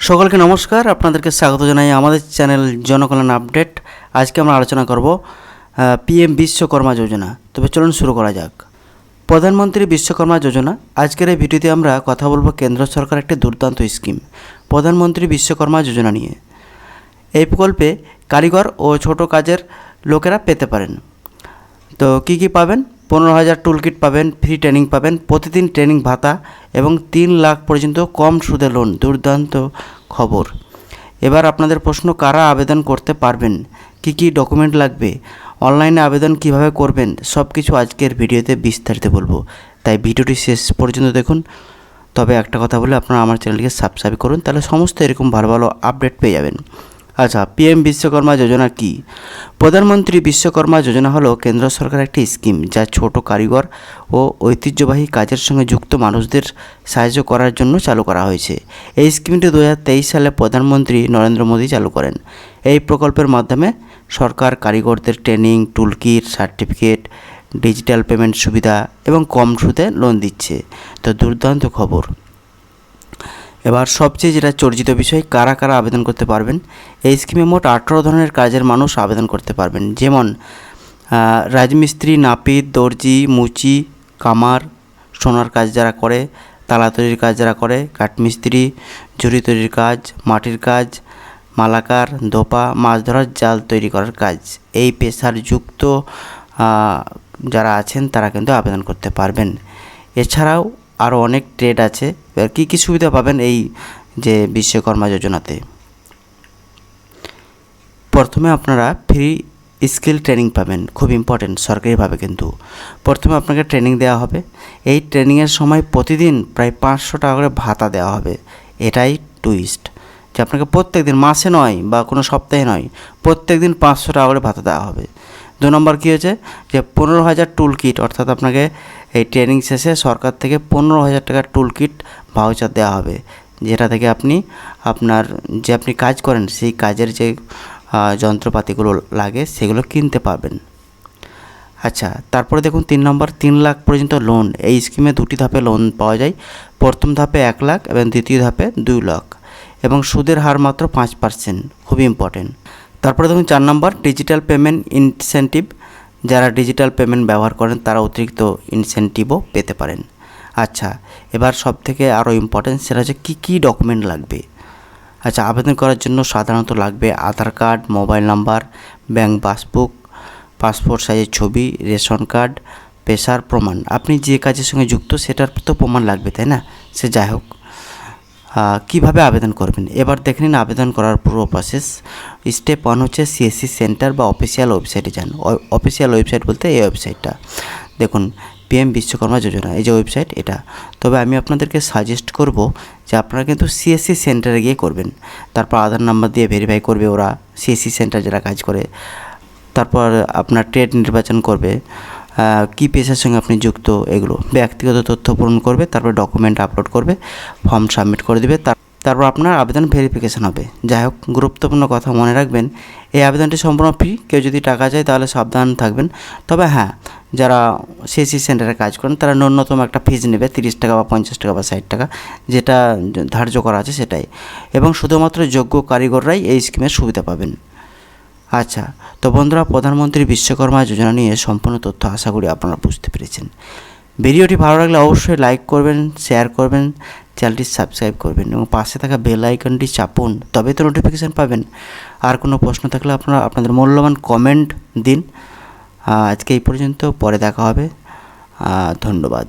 সকলকে নমস্কার, আপনাদেরকে স্বাগত জানাই আমাদের চ্যানেল জনকল্যাণ আপডেট। আজকে আমরা আলোচনা করব পিএম বিশ্বকর্মা যোজনা। তবে চলুন শুরু করা যাক। প্রধানমন্ত্রী বিশ্বকর্মা যোজনা। আজকের এই ভিডিওতে আমরা কথা বলবো কেন্দ্র সরকার একটি দুর্দান্ত স্কিম প্রধানমন্ত্রী বিশ্বকর্মা যোজনা নিয়ে। এই প্রকল্পে কারিগর ও ছোট কাজের লোকেরা পেতে পারেন। তো কি পাবেন? 15,000 টুলকিট পাবেন, ফ্রি ট্রেনিং পাবেন, প্রতিদিন ট্রেনিং ভাতা এবং 3 লাখ পর্যন্ত কম সুদে লোন। দুর্দান্ত খবর। এবার আপনাদের প্রশ্ন, কারা আবেদন করতে পারবেন, কি ডকুমেন্ট লাগবে, অনলাইনে আবেদন কিভাবে করবেন, সব কিছু আজকের ভিডিওতে বিস্তারিত বলবো। তাই ভিডিওটি শেষ পর্যন্ত দেখুন। তবে একটা কথা বলে, আপনারা আমার চ্যানেলটিকে সাবস্ক্রাইব করুন, তাহলে সমস্ত এরকম ভালো ভালো আপডেট পেয়ে যাবেন। আচ্ছা, পিএম বিশ্বকর্মা যোজনা কি? প্রধানমন্ত্রী বিশ্বকর্মা যোজনা হলো কেন্দ্র সরকারের একটি স্কিম, যা ছোট কারিগর ও ঐতিহ্যবাহী কাজের সঙ্গে যুক্ত মানুষদের সাহায্য করার জন্য চালু করা হয়েছে। এই স্কিমটি 2023 সালে প্রধানমন্ত্রী নরেন্দ্র মোদী চালু করেন। এই প্রকল্পের মাধ্যমে সরকার কারিগরদের training, toolkit, certificate, digital payment সুবিধা এবং কম সুদে লোন দিচ্ছে। তো দুর্দান্ত খবর। এবার সবচেয়ে যেটা চর্চিত বিষয়, কারা কারা আবেদন করতে পারবেন। এই স্কিমে মোট 18 ধরনের কাজের মানুষ আবেদন করতে পারবেন, যেমন রাজমিস্ত্রি, নাপিত, দর্জি, মুচি, কামার, সোনার কাজ যারা করে, তালা তৈরির কাজ যারা করে, কাঠমিস্ত্রি, ঝুড়ি তৈরির কাজ, মাটির কাজ, মালাকার, দোপা, মাছ ধরার জাল তৈরি করার কাজ। এই পেশার যুক্ত যারা আছেন তারা কিন্তু আবেদন করতে পারবেন। এছাড়াও আরও অনেক ট্রেড আছে। এবার কী সুবিধা পাবেন এই যে বিশ্বকর্মা যোজনাতে? প্রথমে আপনারা ফ্রি স্কিল ট্রেনিং পাবেন, খুব ইম্পর্টেন্ট, সরকারিভাবে কিন্তু। প্রথমে আপনাকে ট্রেনিং দেওয়া হবে। এই ট্রেনিংয়ের সময় প্রতিদিন প্রায় 500 টাকা করে ভাতা দেওয়া হবে। এটাই টুইস্ট, যে আপনাকে প্রত্যেক দিন, মাসে নয় বা কোনো সপ্তাহে নয়, প্রত্যেক দিন 500 টাকা করে ভাতা দেওয়া হবে। 2 নম্বর কী হয়েছে, যে 15,000 টুল কিট, অর্থাৎ আপনাকে এই ট্রেনিং শেষে সরকার থেকে 15,000 টাকার টুল কিট ভাউচার দেওয়া হবে, যেটা থেকে আপনি আপনার যে আপনি কাজ করেন সেই কাজের যে যন্ত্রপাতিগুলো লাগে সেগুলো কিনতে পারবেন। আচ্ছা, তারপরে দেখুন 3 নম্বর, 3 লাখ পর্যন্ত লোন। এই স্কিমে 2টি ধাপে লোন পাওয়া যায়। প্রথম ধাপে 1 লাখ এবং দ্বিতীয় ধাপে 2 লাখ, এবং সুদের হার মাত্র 5%, খুবই ইম্পর্টেন্ট। তারপরে দেখুন 4 নম্বর, ডিজিটাল পেমেন্ট ইনসেন্টিভ। যারা ডিজিটাল পেমেন্ট ব্যবহার করেন তারা অতিরিক্ত ইনসেন্টিভও পেতে পারেন। আচ্ছা, এবার সব থেকে আরও ইম্পর্টেন্ট, সেটা হচ্ছে কী ডকুমেন্ট লাগবে। আচ্ছা, আবেদন করার জন্য সাধারণত লাগবে Aadhaar card, mobile number, bank passbook, passport সাইজের ছবি, রেশন কার্ড, পেশার প্রমাণ। আপনি যে কাজের সঙ্গে যুক্ত সেটার তো প্রমাণ লাগবে, তাই না? সে যাই হোক। কীভাবে আবেদন করবেন এবার দেখে নিন। আবেদন করার পুরো প্রসেস। স্টেপ 1 হচ্ছে সিএসসি সেন্টার বা অফিসিয়াল ওয়েবসাইটে যান। অফিসিয়াল ওয়েবসাইট বলতে এই ওয়েবসাইটটা দেখুন, পিএম বিশ্বকর্মা যোজনা, এই যে ওয়েবসাইট এটা। তবে আমি আপনাদেরকে সাজেস্ট করব যে আপনারা কিন্তু সিএসসি সেন্টারে গিয়ে করবেন। তারপর আধার নাম্বার দিয়ে ভেরিফাই করবে ওরা, সিএসসি সেন্টার যারা কাজ করে। তারপর আপনার ট্রেড নির্বাচন করবে, কী পেশার সঙ্গে আপনি যুক্ত, এগুলো ব্যক্তিগত তথ্য পূরণ করবে। তারপর ডকুমেন্ট আপলোড করবে, ফর্ম সাবমিট করে দেবে। তারপর আপনার আবেদন ভেরিফিকেশান হবে। যাই হোক, গুরুত্বপূর্ণ কথা মনে রাখবেন, এই আবেদনটি সম্পূর্ণ ফ্রি। কেউ যদি টাকা চায় তাহলে সাবধান থাকবেন। তবে হ্যাঁ, যারা সিএসসি সেন্টারে কাজ করেন তারা ন্যূনতম একটা ফিজ নেবে, 30 টাকা বা 50 টাকা বা 60 টাকা, যেটা ধার্য করা আছে সেটাই। এবং শুধুমাত্র যোগ্য কারিগররাই এই স্কিমের সুবিধা পাবেন। আচ্ছা, তো বন্ধুরা, প্রধানমন্ত্রী বিশ্বকর্মা যোজনা নিয়ে সম্পূর্ণ তথ্য আশা করি আপনারা বুঝতে পেরেছেন। ভিডিওটি ভালো লাগলে অবশ্যই লাইক করবেন, শেয়ার করবেন, চ্যানেলটি সাবস্ক্রাইব করবেন এবং পাশে থাকা বেল আইকনটি চাপুন, তবে তো নোটিফিকেশান পাবেন। আর কোনো প্রশ্ন থাকলে আপনারা আপনাদের মূল্যবান কমেন্ট দিন। আজকে এই পর্যন্ত, পরে দেখা হবে। ধন্যবাদ।